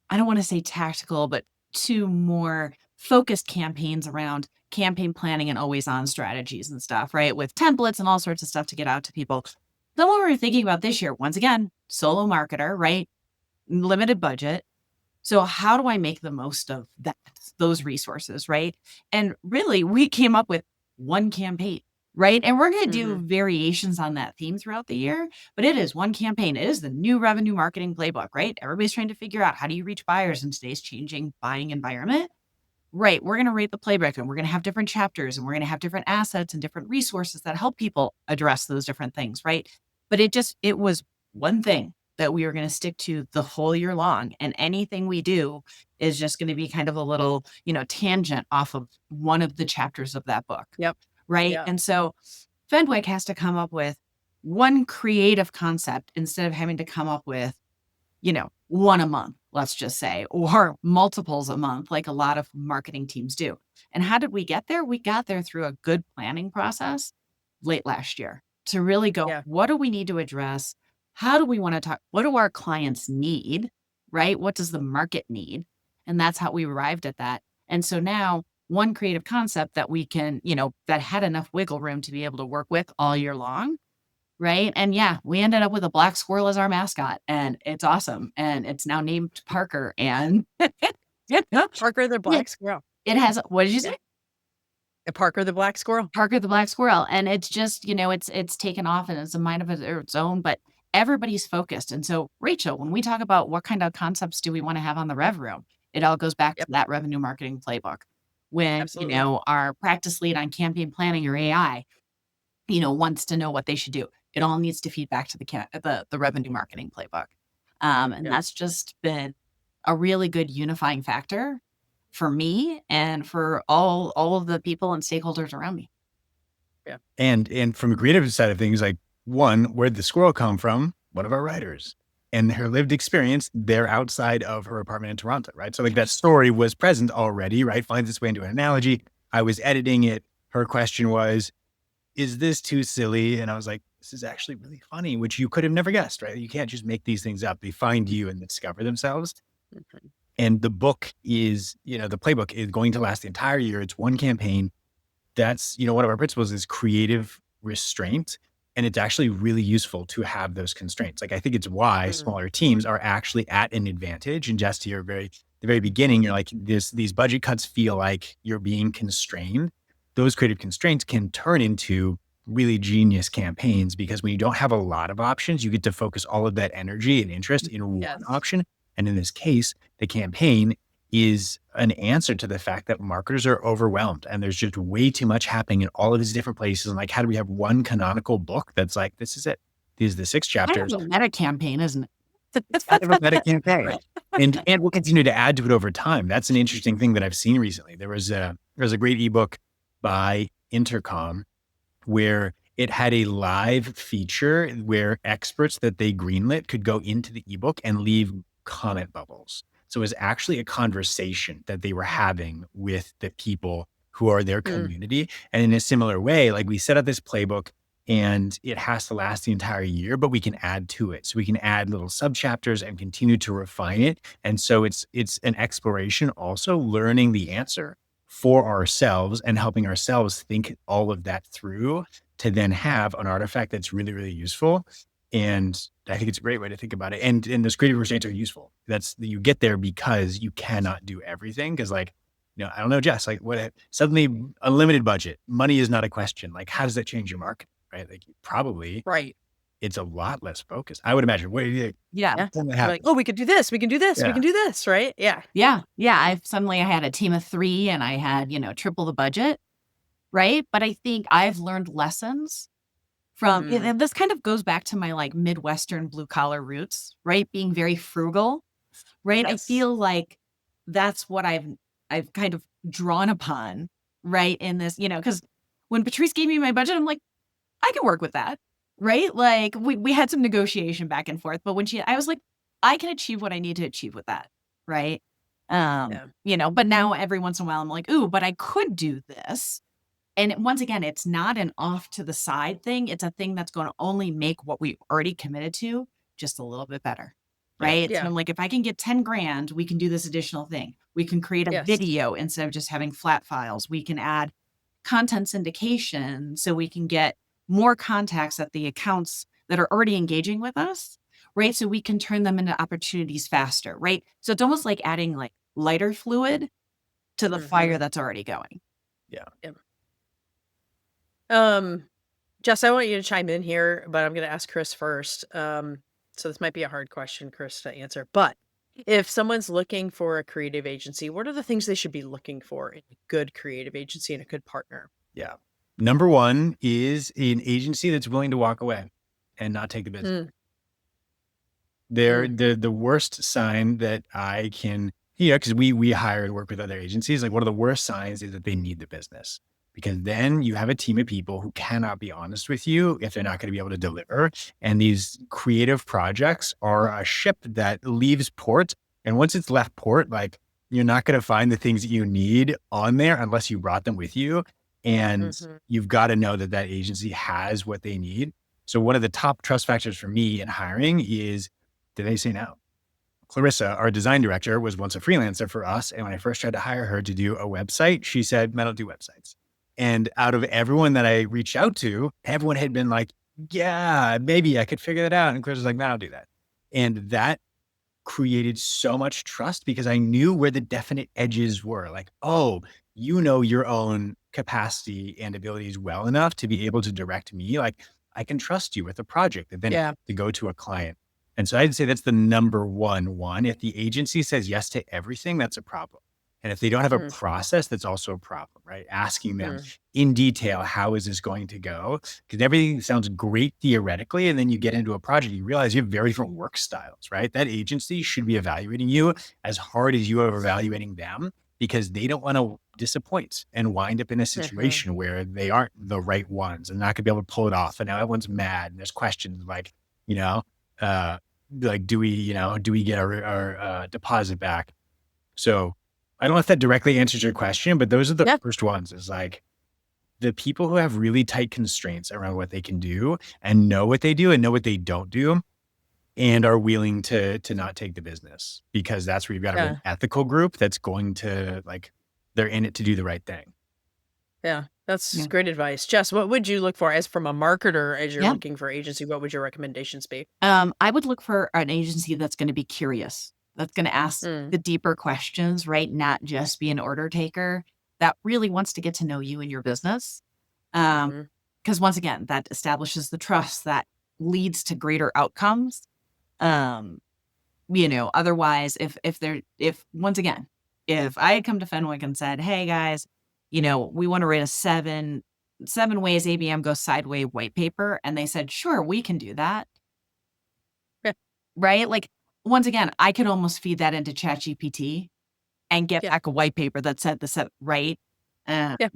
I don't want to say tactical, but two more focused campaigns around campaign planning and always on strategies and stuff, right? With templates and all sorts of stuff to get out to people. Then what we were thinking about this year, once again, solo marketer, right? Limited budget. So how do I make the most of those resources, right? And really, we came up with one campaign, right? And we're going to do Mhm. variations on that theme throughout the year, but it is one campaign. It is the new revenue marketing playbook, right? Everybody's trying to figure out how do you reach buyers in today's changing buying environment. Right. We're going to rate the playbook and we're going to have different chapters and we're going to have different assets and different resources that help people address those different things. Right. But it was one thing that we were going to stick to the whole year long. And anything we do is just going to be kind of a little, tangent off of one of the chapters of that book. Yep. Right. Yeah. And so Fenwick has to come up with one creative concept instead of having to come up with one a month, let's just say, or multiples a month, like a lot of marketing teams do. And how did we get there? We got there through a good planning process late last year to really go, Yeah. what do we need to address? How do we want to talk? What do our clients need? Right? What does the market need? And that's how we arrived at that. And so now one creative concept that we can, that had enough wiggle room to be able to work with all year long. Right? And yeah, we ended up with a black squirrel as our mascot, and it's awesome. And it's now named Parker. And Parker the yeah, Black Squirrel. it has, what did you say? Parker the Black Squirrel. Parker the black squirrel. And it's just, it's taken off and it's a mind of its own, but everybody's focused. And so, Rachel, when we talk about what kind of concepts do we want to have on the RevRoom, it all goes back to Yep. that revenue marketing playbook. When, Absolutely. our practice lead on campaign planning or AI, wants to know what they should do. It all needs to feed back to the revenue marketing playbook. And Yep. that's just been a really good unifying factor for me and for all of the people and stakeholders around me. Yeah. And from a creative side of things, like one, where'd the squirrel come from? One of our writers. And her lived experience, they're outside of her apartment in Toronto, right? So like that story was present already, right? Finds its way into an analogy. I was editing it. Her question was, is this too silly? And I was like, this is actually really funny, which you could have never guessed, right? You can't just make these things up. They find you and discover themselves. Mhm. And the book is, the playbook is going to last the entire year. It's one campaign. That's, one of our principles is creative restraint. And it's actually really useful to have those constraints. Like, I think it's why Mm. smaller teams are actually at an advantage. And just to the very beginning, you're like, these budget cuts feel like you're being constrained. Those creative constraints can turn into really genius campaigns, because when you don't have a lot of options, you get to focus all of that energy and interest in one Yes. option. And in this case, the campaign is an answer to the fact that marketers are overwhelmed and there's just way too much happening in all of these different places. And like, how do we have one canonical book that's like, this is it. These are the 6 Kind chapters. of a meta campaign, isn't it? It's kind of a meta campaign. And we'll continue to add to it over time. That's an interesting thing that I've seen recently. There's a great ebook by Intercom where it had a live feature where experts that they greenlit could go into the ebook and leave comment bubbles. So it was actually a conversation that they were having with the people who are their community. And in a similar way, like, we set up this playbook and it has to last the entire year, but we can add to it. So we can add little subchapters and continue to refine it. And so it's an exploration, also learning the answer for ourselves and helping ourselves think all of that through to then have an artifact that's really, really useful. And I think it's a great way to think about it. And those creative restraints are useful. You get there because you cannot do everything. Cause like, I don't know, Jess, like, what suddenly unlimited budget, money is not a question. Like, how does that change your market? Right? Like, probably Right. it's a lot less focused, I would imagine. What do you think? Yeah. You're like, oh, we could do this. We can do this. We Yeah. can do this. Right. Yeah. Yeah. I had a team of 3 and I had, triple the budget. Right. But I think I've learned lessons from, Mhm. and this kind of goes back to my like Midwestern blue collar roots, right? Being very frugal, right? I Yes. feel like that's what I've kind of drawn upon, right? In this, because when Patrice gave me my budget, I'm like, I can work with that, right? Like, we had some negotiation back and forth, but I was like, I can achieve what I need to achieve with that, right? Yeah. But now every once in a while I'm like, ooh, but I could do this. And once again, it's not an off to the side thing. It's a thing that's going to only make what we already committed to just a little bit better, Yeah. right? Yeah. So I'm like, if I can get 10 grand, we can do this additional thing. We can create a Yes. video instead of just having flat files. We can add content syndication so we can get more contacts at the accounts that are already engaging with us, right? So we can turn them into opportunities faster, right? So it's almost like adding like lighter fluid to the fire that's already going. Yeah. Jess, I want you to chime in here, but I'm going to ask Chris first. So this might be a hard question, Chris, to answer. But if someone's looking for a creative agency, what are the things they should be looking for in a good creative agency and a good partner? Yeah. Number 1 is an agency that's willing to walk away and not take the business. They're the worst sign that I can, because we hire and work with other agencies. Like, one of the worst signs is that they need the business, because then you have a team of people who cannot be honest with you if they're not going to be able to deliver. And these creative projects are a ship that leaves port. And once it's left port, like, you're not going to find the things that you need on there unless you brought them with you. And you've got to know that agency has what they need. So one of the top trust factors for me in hiring is, did they say no? Clarissa, our design director, was once a freelancer for us. And when I first tried to hire her to do a website, she said, I don't do websites. And out of everyone that I reached out to, everyone had been like, yeah, maybe I could figure that out. And Clarissa's like, no, I don't do that. And that created so much trust, because I knew where the definite edges were. Like, oh, your own capacity and abilities well enough to be able to direct me. Like, I can trust you with a project that then to go to a client. And so I'd say that's the number one. If the agency says yes to everything, that's a problem. And if they don't have a process, that's also a problem, right? Asking them in detail, how is this going to go? Because everything sounds great theoretically. And then you get into a project, you realize you have very different work styles, right? That agency should be evaluating you as hard as you are evaluating them. because they don't want to disappoint and wind up in a Mhm. situation where they aren't the right ones and not gonna be able to pull it off. And now everyone's mad and there's questions like, you know, like, do we get our deposit back? So I don't know if that directly answers your question, but those are the Yeah. first ones, is like the people who have really tight constraints around what they can do and know what they do and know what they don't do and are willing to not take the business, because that's where you've got a Yeah. really ethical group that's going to, like, they're in it to do the right thing. Yeah. That's Yeah. great advice. Jess, what would you look for as from a marketer as you're Yeah. looking for agency? What would your recommendations be? I would look for an agency that's going to be curious, that's going to ask Mm. the deeper questions, right? Not just be an order taker, that really wants to get to know you and your business. Mhm. Because once again, that establishes the trust that leads to greater outcomes. Otherwise, if once again, if I had come to Fenwick and said, "Hey guys, we want to write a seven ways ABM goes sideways white paper," and they said, "Sure, we can do that." Yeah. Right? Like, once again, I could almost feed that into ChatGPT and get Yeah. back a white paper that said the set right. Um, Yeah.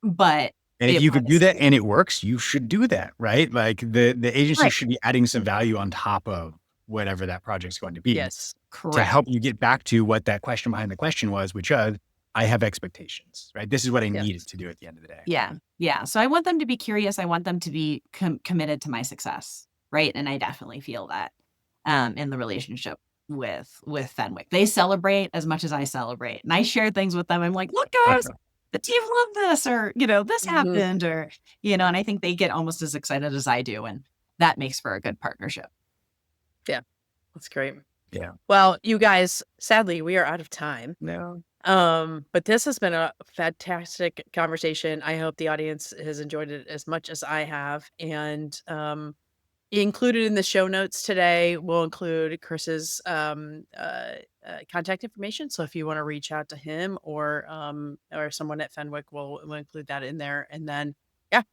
but And if it you could do that was and it works, you should do that, right? Like the agency right. should be adding some value on top of whatever that project's going to be Yes. to Correct. help you get back to what that question behind the question was, which was, I have expectations, right? This is what I Yes. needed to do at the end of the day. Yeah. Yeah. So I want them to be curious. I want them to be committed to my success. Right. And I definitely feel that in the relationship with Fenwick. They celebrate as much as I celebrate. And I share things with them. I'm like, look, guys, the team loved this, or, this Mhm. happened, or, and I think they get almost as excited as I do. And that makes for a good partnership. Yeah. That's great. Yeah. Well, you guys, sadly, we are out of time. No. But this has been a fantastic conversation. I hope the audience has enjoyed it as much as I have. And included in the show notes today, we'll include Chris's contact information. So if you want to reach out to him or someone at Fenwick, we'll include that in there. And then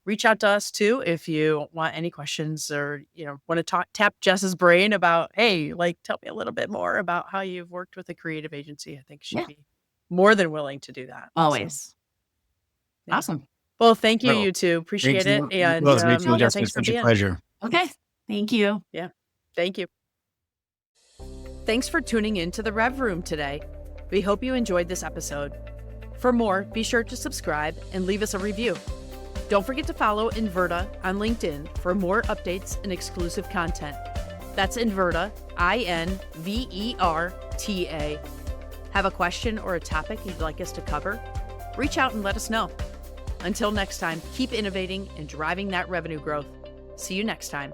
reach out to us too if you want any questions or want to tap Jess's brain about, hey, like, tell me a little bit more about how you've worked with a creative agency. I think she'd Yeah. be more than willing to do that. So, Always. yeah. Awesome. Well, thank you, Well, you two. Appreciate it. And Well, it's Rachel, Jessica, thanks it's for such a being. pleasure. Okay. Thank you. Yeah. Thank you. Thanks for tuning in to the Rev Room today. We hope you enjoyed this episode. For more, be sure to subscribe and leave us a review. Don't forget to follow Inverta on LinkedIn for more updates and exclusive content. That's Inverta, INVERTA. Have a question or a topic you'd like us to cover? Reach out and let us know. Until next time, keep innovating and driving that revenue growth. See you next time.